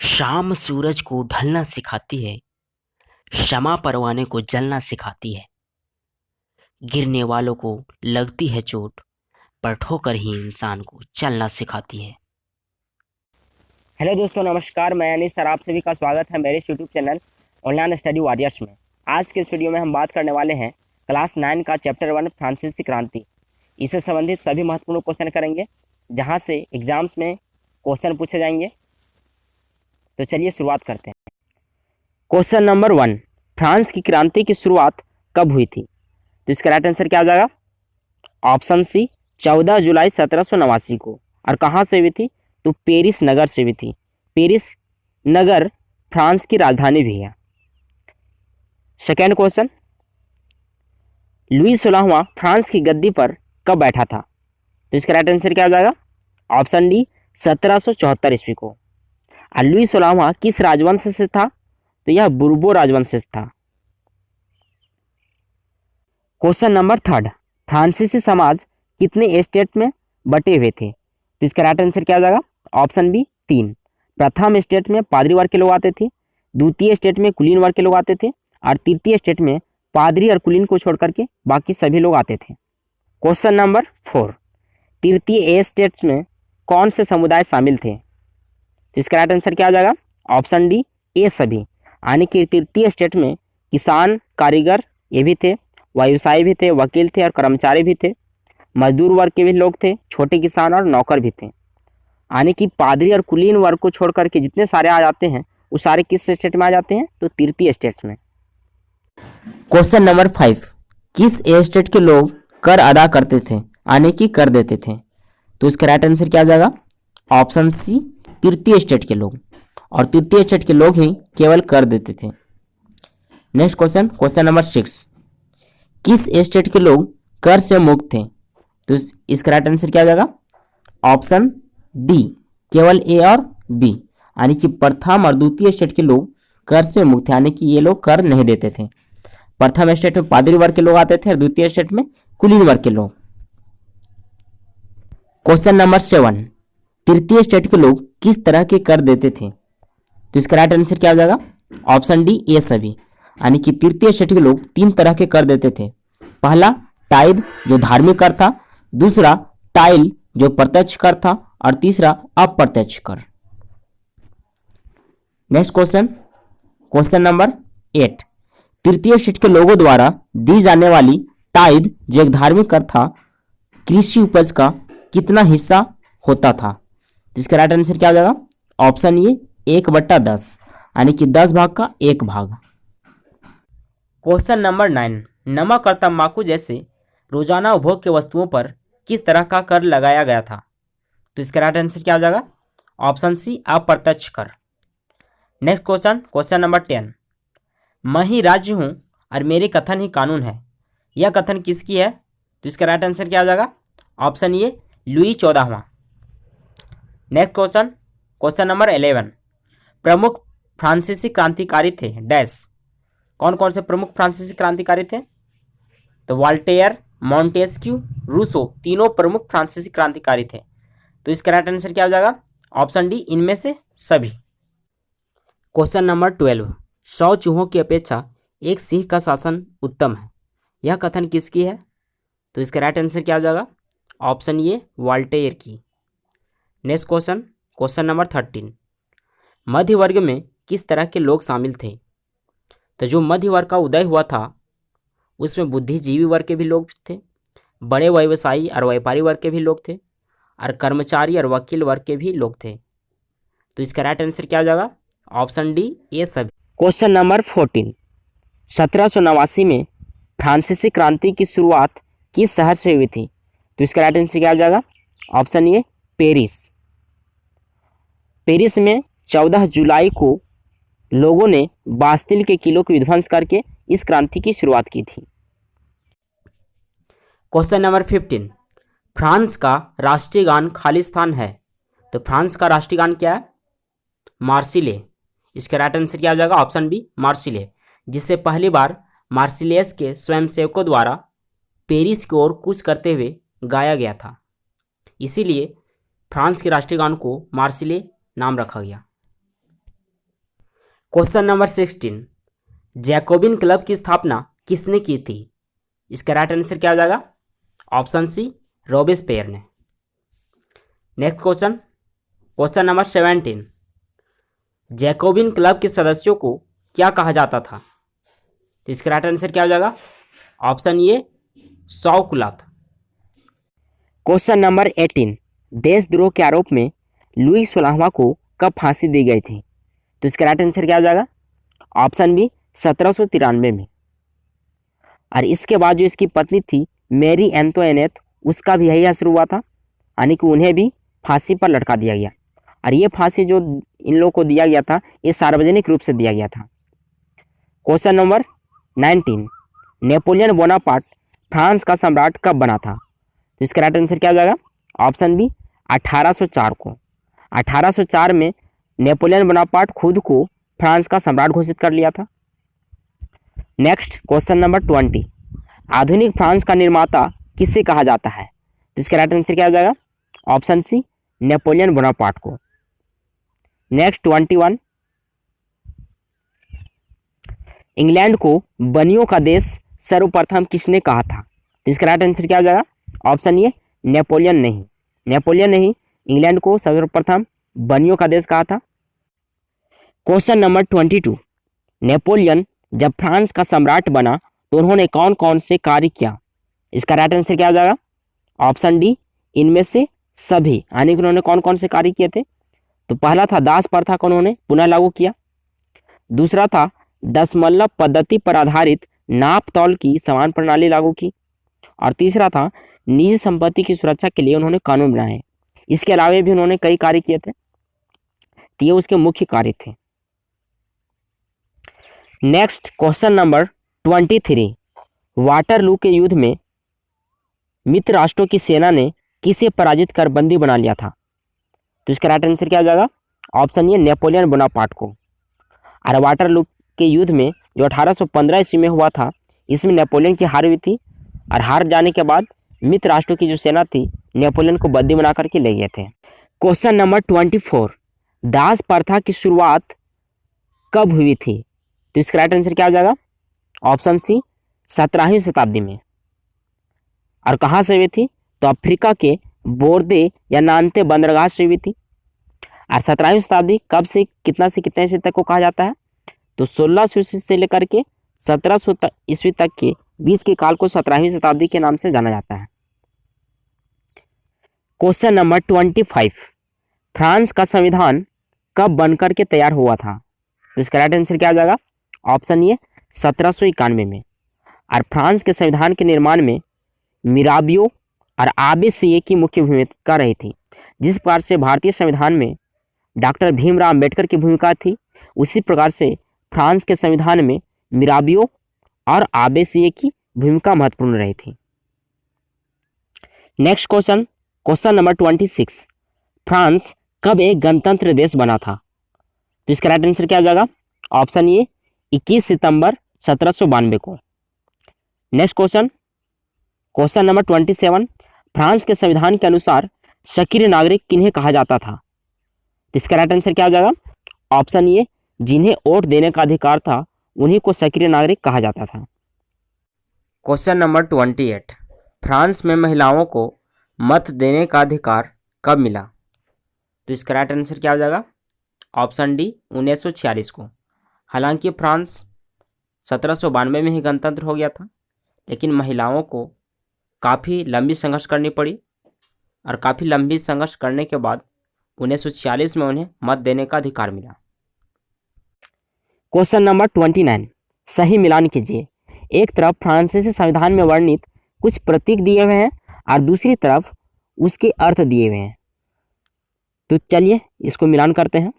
शाम सूरज को ढलना सिखाती है। शमा परवाने को जलना सिखाती है। गिरने वालों को लगती है चोट, पर ठोकर ही इंसान को चलना सिखाती है। हेलो दोस्तों, नमस्कार। मैं अनिस सर, आप सभी का स्वागत है मेरे YouTube channel online study warriors में। आज के इस वीडियो में हम बात करने वाले हैं क्लास 9 का चैप्टर 1 फ्रांसीसी क्रांति। इससे संबंधित सभी महत्वपूर्ण क्वेश्चन करेंगे, जहां से एग्जाम्स में क्वेश्चन पूछे जाएंगे। तो चलिए शुरुआत करते हैं। क्वेश्चन नंबर 1, फ्रांस की क्रांति की शुरुआत कब हुई थी? तो इसका राइट आंसर क्या हो जाएगा? ऑप्शन सी, 14 जुलाई 1789 को। और कहाँ से हुई थी? तो पेरिस नगर से हुई थी। पेरिस नगर फ्रांस की राजधानी भी है। सेकेंड क्वेश्चन, लुई 16वां फ्रांस की गद्दी पर कब बैठा था? तो इसका राइट आंसर क्या हो जाएगा? ऑप्शन डी, 1774 ईस्वी को। और लुई 16वां किस राजवंश से था? तो यह बुर्बो राजवंश से था। क्वेश्चन नंबर 3, फ्रांसीसी समाज कितने स्टेट में बटे हुए थे? तो इसका राइट आंसर क्या हो जाएगा? Option B, 3। प्रथम स्टेट में पादरी वर्ग के लोग आते थे, द्वितीय स्टेट में कुलीन वर्ग के लोग आते थे, और तृतीय स्टेट में पादरी और कुलीन को छोड़ करके बाकी सभी लोग आते थे। क्वेश्चन नंबर 4, तृतीय ए स्टेट्स में कौन से समुदाय शामिल थे? तो इसका राइट आंसर क्या हो जाएगा? ऑप्शन डी, ए सभी। यानी कि तृतीय स्टेट में किसान, कारीगर ये भी थे, व्यवसायी भी थे, वकील थे और कर्मचारी भी थे, मजदूर वर्ग के भी लोग थे, छोटे किसान और नौकर भी थे। यानी कि पादरी और कुलीन वर्ग को छोड़ करके जितने सारे आ जाते हैं वो सारे किस स्टेट में आ जाते हैं? तो तृतीय स्टेट्स में। क्वेश्चन नंबर 5, किस स्टेट के लोग कर अदा करते थे, यानी कि कर देते थे? तो इसका राइट आंसर क्या आ जाएगा? ऑप्शन सी, तृतीय स्टेट के लोग। और तृतीय स्टेट के लोग ही केवल कर देते थे। नेक्स्ट क्वेश्चन, क्वेश्चन नंबर 6, किस स्टेट के लोग कर से मुक्त थे? तो इसका राइट आंसर क्या आ जाएगा? ऑप्शन डी, केवल ए और बी। यानी कि प्रथम और द्वितीय स्टेट के लोग कर से मुक्त थे, यानी कि ये लोग कर नहीं देते थे। प्रथम स्टेट में पादरी वर्ग के लोग आते थे और द्वितीय स्टेट में कुलीन वर्ग के लोग। क्वेश्चन नंबर 7, तृतीय स्टेट के लोग किस तरह के कर देते थे? तो इसका राइट आंसर क्या हो जाएगा? ऑप्शन डी, ए सभी। यानी कि तृतीय स्टेट के लोग 3 तरह के कर देते थे। पहला टाइद, जो धार्मिक कर था, दूसरा टाइल, जो प्रत्यक्ष कर था, और तीसरा अप्रत्यक्ष कर। नेक्स्ट क्वेश्चन, क्वेश्चन नंबर 8, तृतीय स्टेट के लोगों द्वारा दी जाने वाली टाइद, जो एक धार्मिक कर था, कृषि उपज का कितना हिस्सा होता था? जिसका राइट आंसर क्या हो जाएगा? ऑप्शन ए, 1/10, यानी कि 10 भाग का 1 भाग। क्वेश्चन नंबर 9, नमक और तंबाकू जैसे रोजाना उपभोग के वस्तुओं पर किस तरह का कर लगाया गया था? तो इसका राइट आंसर क्या हो जाएगा? ऑप्शन सी, अप्रत्यक्ष कर। नेक्स्ट क्वेश्चन, क्वेश्चन नंबर 10, मैं ही राज्य हूं और मेरे कथन ही कानून है, यह कथन किसकी है? तो इसका राइट आंसर क्या हो जाएगा? ऑप्शन ए, लुई 14वां। नेक्स्ट क्वेश्चन, क्वेश्चन नंबर 11, प्रमुख फ्रांसीसी क्रांतिकारी थे डैश। कौन कौन से प्रमुख फ्रांसीसी क्रांतिकारी थे? तो वॉल्टेयर, मॉन्टेस्क्यू, रूसो, तीनों प्रमुख फ्रांसीसी क्रांतिकारी थे। तो इसका राइट आंसर क्या हो जाएगा? ऑप्शन डी, इनमें से सभी। क्वेश्चन नंबर 12, 100 चूहों की अपेक्षा एक सिंह का शासन उत्तम है, यह कथन किसकी है? तो इसका राइट आंसर क्या हो जाएगा? ऑप्शन ए, वॉल्टेयर की। नेक्स्ट क्वेश्चन, क्वेश्चन नंबर 13, मध्य वर्ग में किस तरह के लोग शामिल थे? तो जो मध्य वर्ग का उदय हुआ था उसमें बुद्धिजीवी वर्ग के भी लोग थे, बड़े व्यवसायी और व्यापारी वर्ग के भी लोग थे, और कर्मचारी और वकील वर्ग के भी लोग थे। तो इसका राइट आंसर क्या हो जाएगा? ऑप्शन डी, ये सभी। क्वेश्चन नंबर 14, 1789 में फ्रांसीसी क्रांति की शुरुआत किस शहर से हुई थी? तो इसका राइट आंसर क्या हो जाएगा? ऑप्शन ए, पेरिस। पेरिस में 14 जुलाई को लोगों ने बास्तिल के किलों को विध्वंस करके इस क्रांति की शुरुआत की थी। क्वेश्चन नंबर 15, फ्रांस का राष्ट्रीय गान खालिस्तान है, तो फ्रांस का राष्ट्रीय गान क्या है? मार्सिले। इसका राइट आंसर क्या हो जाएगा? ऑप्शन बी, मार्सिले, जिससे पहली बार मार्सिलेस के स्वयंसेवकों द्वारा पेरिस की ओर कूच करते हुए गाया गया था। इसीलिए फ्रांस के राष्ट्रीय गान को मार्सिले नाम रखा गया। क्वेश्चन नंबर 16, जैकोबिन क्लब की स्थापना किसने की थी? इसका राइट आंसर क्या हो जाएगा? ऑप्शन सी, रॉबेस्पियर ने। Next question, question number 17, Jacobin club के सदस्यों को क्या कहा जाता था? तो इसका राइट आंसर क्या हो जाएगा? ऑप्शन ए, शौकुलात। क्वेश्चन नंबर 18, देशद्रोह के आरोप में लुई 16वां को कब फांसी दी गई थी? तो इसका राइट आंसर क्या हो जाएगा? ऑप्शन बी, 1793 में। और इसके बाद जो इसकी पत्नी थी मैरी एंटोइनेट, उसका भी यही असर हुआ था, यानी कि उन्हें भी फांसी पर लटका दिया गया। और ये फांसी जो इन लोगों को दिया गया था, ये सार्वजनिक रूप से दिया गया था। Question number 19, Napoleon Bonaparte France का सम्राट कब बना था? तो इसका राइट आंसर क्या हो जाएगा? ऑप्शन बी, 1804 को। 1804 में नेपोलियन बोनापार्ट खुद को फ्रांस का सम्राट घोषित कर लिया था। नेक्स्ट क्वेश्चन नंबर 20, आधुनिक फ्रांस का निर्माता किसे कहा जाता है? तो इसका राइट आंसर क्या हो जाएगा? ऑप्शन सी, नेपोलियन बोनापार्ट को। नेक्स्ट 21, इंग्लैंड को बनियों का देश सर्वप्रथम किसने कहा था? तो इसका राइट आंसर क्या हो जाएगा? ऑप्शन ए, नेपोलियन नहीं, इंग्लैंड को सर्वप्रथम बनियों का देश कहा था। क्वेश्चन नंबर 22, नेपोलियन जब फ्रांस का सम्राट बना तो उन्होंने कौन कौन से कार्य किया? इसका राइट आंसर क्या हो जाएगा? ऑप्शन डी, इनमें से सभी, यानी कि उन्होंने कौन कौन से कार्य किए थे? तो पहला था दास प्रथा को उन्होंने पुनः लागू किया। दूसरा था दशमलव पद्धति पर आधारित नाप तौल की समान प्रणाली लागू की। और तीसरा था निजी संपत्ति की सुरक्षा के लिए उन्होंने कानून बनाए। इसके अलावा भी उन्होंने कई कार्य किए थे, तो ये उसके मुख्य कार्य थे। नेक्स्ट क्वेश्चन नंबर 23, वाटरलू के युद्ध में मित्र राष्ट्रों की सेना ने किसे पराजित कर बंदी बना लिया था? तो इसका राइट आंसर क्या हो जाएगा? ऑप्शन ए, नेपोलियन बोनापार्ट को। और वाटरलू के युद्ध में जो 1815 ईस्वी में हुआ था, इसमें नेपोलियन की हार हुई थी। और हार जाने के बाद मित्र राष्ट्रों की जो सेना थी, नेपोलियन को बंदी बना करके ले गए थे। क्वेश्चन नंबर 24, दास प्रथा की शुरुआत कब हुई थी? तो इसका राइट आंसर क्या हो जाएगा? ऑप्शन सी, 17वीं शताब्दी में। और कहाँ से हुई थी? तो अफ्रीका के बोर्दे या नान्ते बंदरगाह से हुई थी। और 17वीं शताब्दी कब से कितने ईस्वी तक को कहा जाता है? तो 1600 ईस्वी से लेकर के 1700 ईस्वी तक के बीच के काल को 17वीं शताब्दी के नाम से जाना जाता है। क्वेश्चन नंबर 25, फ्रांस का संविधान कब बनकर के तैयार हुआ था? तो इसका राइट आंसर क्या हो जाएगा? ऑप्शन ए, 1791 में। और फ्रांस के संविधान के निर्माण में मिराबियो और आबे सिए की मुख्य भूमिका रही थी। जिस प्रकार से भारतीय संविधान में डॉक्टर भीमराव अंबेडकर की भूमिका थी, उसी प्रकार से फ्रांस के संविधान में मिराबियो और आबे सिए की भूमिका महत्वपूर्ण रही थी। Next question, question number 26, France कब एक गणतंत्र देश बना था? तो इसका राइट आंसर क्या हो जाएगा? ऑप्शन ए, 21 सितंबर 1792 को। Next question, question number 27, France के संविधान के अनुसार सक्रिय नागरिक किन्हें कहा जाता था? तो इसका राइट आंसर क्या हो जाएगा? ऑप्शन ए, जिन्हें वोट देने का अधिकार था उन्हीं को सक्रिय नागरिक कहा जाता था। क्वेश्चन नंबर 28, फ्रांस में महिलाओं को मत देने का अधिकार कब मिला? तो इसका राइट आंसर क्या हो जाएगा? ऑप्शन डी, 1946 को। हालांकि फ्रांस 1792 में ही गणतंत्र हो गया था, लेकिन महिलाओं को काफ़ी लंबी संघर्ष करनी पड़ी। और काफ़ी लंबी संघर्ष करने के बाद 1946 में उन्हें मत देने का अधिकार मिला। क्वेश्चन नंबर 29, सही मिलान कीजिए। एक तरफ फ्रांसीसी संविधान में वर्णित कुछ प्रतीक दिए हुए हैं और दूसरी तरफ उसके अर्थ दिए हुए हैं। तो चलिए इसको मिलान करते हैं।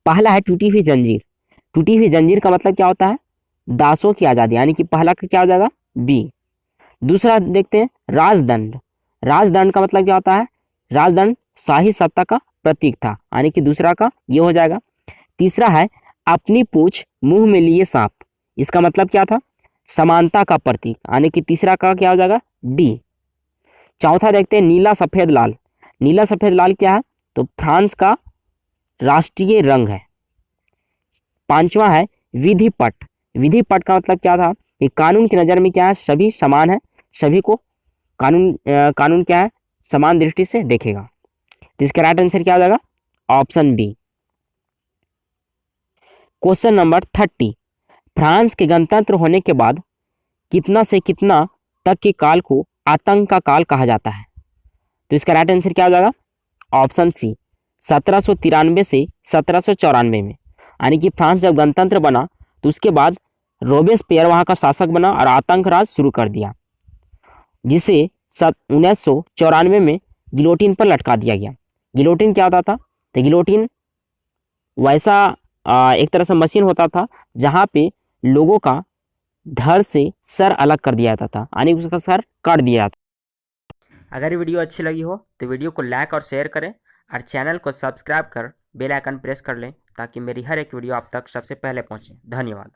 पहला है टूटी हुई जंजीर। टूटी हुई जंजीर का मतलब क्या होता है? दासों की आज़ादी, यानी कि पहला का क्या हो जाएगा? बी। दूसरा देखते हैं राजदंड। राजदंड का मतलब क्या होता है? राजदंड शाही सत्ता का प्रतीक था, यानी कि दूसरा का ये हो जाएगा। तीसरा है अपनी पूंछ मुंह में लिए सांप। इसका मतलब क्या था? समानता का प्रतीक, यानी कि तीसरा का क्या हो जाएगा? डी। चौथा देखते हैं नीला सफेद लाल। नीला सफेद लाल क्या है? तो फ्रांस का राष्ट्रीय रंग है। पांचवा है विधि पट। विधि पट का मतलब क्या था कि कानून की नज़र में क्या है, सभी समान है, सभी को कानून क्या है, समान दृष्टि से देखेगा। तो इसका राइट आंसर क्या हो जाएगा, option B. Question number 30, France के गणतंत्र होने के बाद कितना से कितना तक के काल को आतंक का काल कहा जाता है। तो इसका राइट आंसर क्या हो जाएगा, ऑप्शन सी 1793 से 1794 में। यानी कि फ्रांस जब गणतंत्र बना तो उसके बाद रोबेस्पियर वहाँ का शासक बना और आतंक राज शुरू कर दिया, जिसे 1994 में गिलोटिन पर लटका दिया गया। गिलोटिन क्या होता था, तो गिलोटिन वैसा एक तरह से मशीन होता था जहाँ पे लोगों का धड़ से सर अलग कर दिया जाता था, यानी उसका सर काट दिया जाता। अगर वीडियो अच्छी लगी हो तो वीडियो को लाइक और शेयर करें और चैनल को सब्सक्राइब कर बेल आइकन प्रेस कर लें ताकि मेरी हर एक वीडियो आप तक सबसे पहले पहुंचे। धन्यवाद।